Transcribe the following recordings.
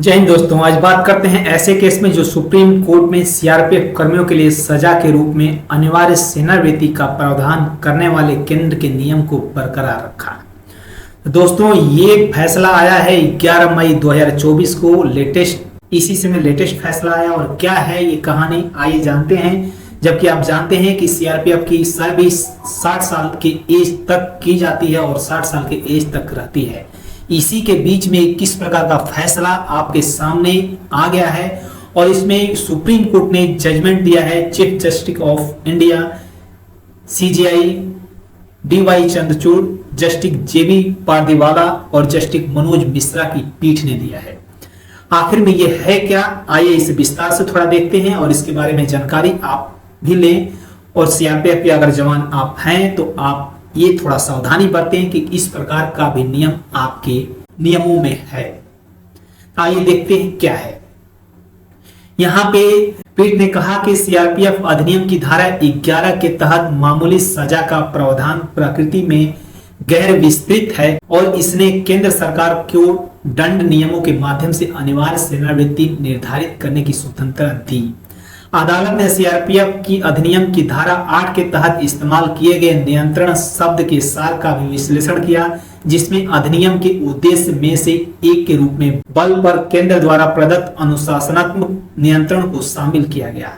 जय हिंद दोस्तों। आज बात करते हैं ऐसे केस में जो सुप्रीम कोर्ट में सीआरपीएफ कर्मियों के लिए सजा के रूप में अनिवार्य सेवानिवृत्ति का प्रावधान करने वाले केंद्र के नियम को बरकरार रखा। दोस्तों, ये फैसला आया है 11 मई 2024 को। इसी समय लेटेस्ट फैसला आया। और क्या है ये कहानी, आइए जानते हैं। जबकि आप जानते हैं कि सीआरपीएफ की सर्विस 60 साल की एज तक की जाती है और 60 साल की एज तक रहती है। इसी के बीच में किस प्रकार का फैसला आपके सामने आ गया है और इसमें सुप्रीम कोर्ट ने जजमेंट दिया है chief justice of India CJI DY Chandrachud, justice JB Pardiwala और जस्टिस मनोज मिश्रा की पीठ ने दिया है। आखिर में यह है क्या, आइए इसे विस्तार से थोड़ा देखते हैं और इसके बारे में जानकारी आप भी लें। और सीआरपीएफ के अगर जवान आप हैं तो आप ये थोड़ा सावधानी बरतें कि इस प्रकार का भी नियम आपके नियमों में है। आइए देखते हैं क्या है। यहां पे पीठ ने कहा कि सीआरपीएफ अधिनियम की धारा 11 के तहत मामूली सजा का प्रावधान प्रकृति में गैर विस्तृत है और इसने केंद्र सरकार को दंड नियमों के माध्यम से अनिवार्य सेवानिवृत्ति निर्धारित करने की स्वतंत्रता दी। अदालत ने सीआरपीएफ की अधिनियम की धारा 8 के तहत इस्तेमाल किए गए नियंत्रण शब्द के सार का भी विश्लेषण किया, जिसमें अधिनियम के उद्देश्य में से एक के रूप में बल पर केंद्र द्वारा प्रदत्त अनुशासनात्मक नियंत्रण को शामिल किया गया।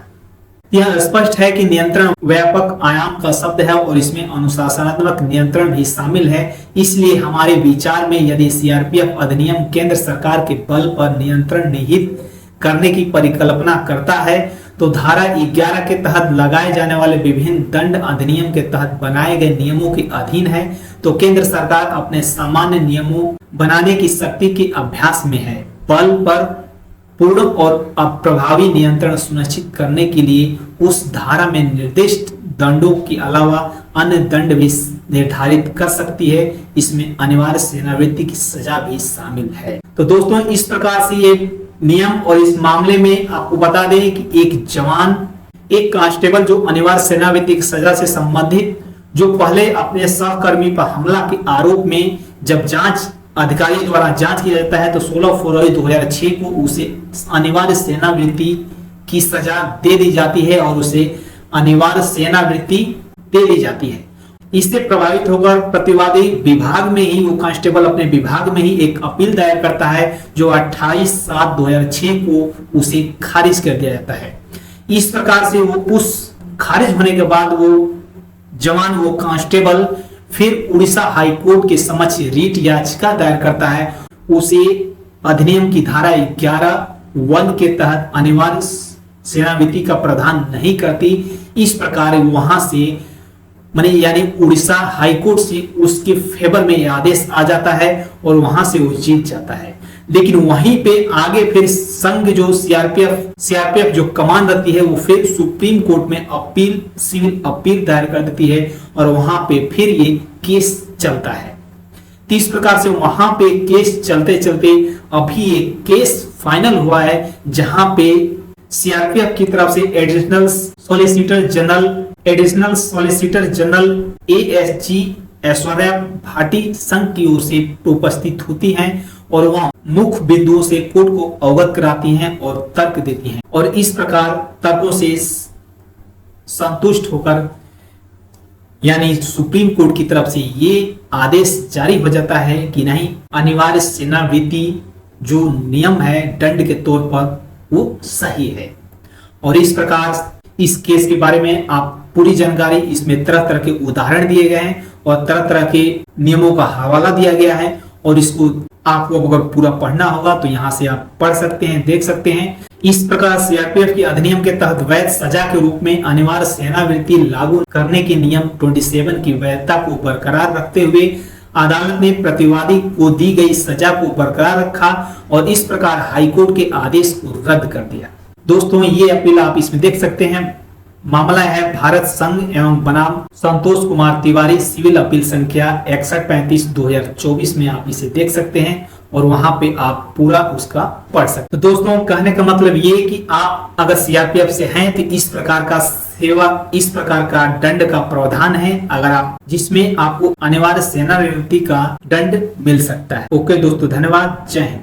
यह स्पष्ट है कि नियंत्रण व्यापक आयाम का शब्द है और इसमें अनुशासनात्मक नियंत्रण भी शामिल है। इसलिए हमारे विचार में यदि सीआरपीएफ अधिनियम केंद्र सरकार के बल पर नियंत्रण निहित करने की परिकल्पना करता है तो धारा 11 के तहत लगाए जाने वाले विभिन्न दंड अधिनियम के तहत बनाए गए नियमों के अधीन है, तो केंद्र सरकार अपने सामान्य नियमों बनाने की शक्ति के अभ्यास में है। बल पर पूर्ण और अप्रभावी नियंत्रण सुनिश्चित करने के लिए उस धारा में निर्दिष्ट दंडों के अलावा अन्य दंड भी निर्धारित कर सकती है। इसमें अनिवार्य सेवानिवृत्ति की सजा भी शामिल है। तो दोस्तों, इस प्रकार से ये नियम, और इस मामले में आपको बता दें कि एक जवान, एक कांस्टेबल जो अनिवार्य सेवानिवृत्ति की सजा से संबंधित, जो पहले अपने सहकर्मी पर हमला के आरोप में जब जांच अधिकारी द्वारा जांच किया जाता है तो 16 फरवरी 2006 को उसे अनिवार्य सेवानिवृत्ति की सजा दे दी जाती है और उसे अनिवार्य सेवानिवृत्ति दे दी जाती है। इससे प्रभावित होकर प्रतिवादी विभाग में ही, वो कांस्टेबल अपने विभाग में ही एक अपील दायर करता है जो 28/7/2006 को उसे खारिज कर दिया जाता है। इस प्रकार से वो उस खारिज होने के बाद वो जवान, वो कांस्टेबल फिर उड़ीसा हाई कोर्ट के समक्ष रीट याचिका दायर करता है। उसे अधिनियम की धारा 11(1) के तहत अनिवार्य सेवानिवृत्ति का प्रावधान नहीं करती। इस प्रकार वहां से यानी उड़ीसा हाई कोर्ट से उसके फेवर में यह आदेश आ जाता है और वहां से वो जीत जाता है। लेकिन वहीं पे आगे फिर संघ जो सीआरपीएफ जो कमान रहती है वो फिर सुप्रीम कोर्ट में सिविल अपील दायर कर देती है और वहां पे फिर ये केस चलता है। तो इस प्रकार से वहां पे केस चलते चलते अभी एक केस फाइनल हुआ है जहां पे सीआरपीएफ की तरफ से additional solicitor general ASG Aishwarya Bhati संघ की ओर से उपस्थित होती हैं और वह मुख्य बिंदुओं से कोर्ट को अवगत कराती हैं और तर्क देती हैं। और इस प्रकार तर्कों से संतुष्ट होकर यानी सुप्रीम कोर्ट की तरफ से ये आदेश जारी हो जाता है कि नहीं, अनिवार्य सेवानिवृत्ति जो नियम है दंड के तौर पर वो सही है। और इस प्रकार इस केस के बारे में आप पूरी जानकारी, इसमें तरह तरह के उदाहरण दिए गए हैं और तरह तरह के नियमों का हवाला दिया गया है और इसको आपको अगर पूरा पढ़ना होगा तो यहाँ से आप पढ़ सकते हैं, देख सकते हैं। इस प्रकार सीआरपीएफ के अधिनियम के तहत वैध सजा के रूप में अनिवार्य सेवानिवृत्ति लागू करने के नियम 27 की वैधता को बरकरार रखते हुए अदालत ने प्रतिवादी को दी गई सजा को बरकरार रखा और इस प्रकार हाईकोर्ट के आदेश को रद्द कर दिया। दोस्तों, ये अपील आप इसमें देख सकते हैं। मामला है भारत संघ एवं बनाम संतोष कुमार तिवारी, सिविल अपील संख्या 6135/2024 में आप इसे देख सकते हैं और वहां पे आप पूरा उसका पढ़ सकते हैं। तो दोस्तों, कहने का मतलब ये कि आप अगर सीआरपीएफ से हैं तो इस प्रकार का इस प्रकार का दंड का प्रावधान है अगर आप, जिसमें आपको अनिवार्य सेवानिवृत्ति का दंड मिल सकता है। ओके दोस्तों, धन्यवाद, जय हिंद।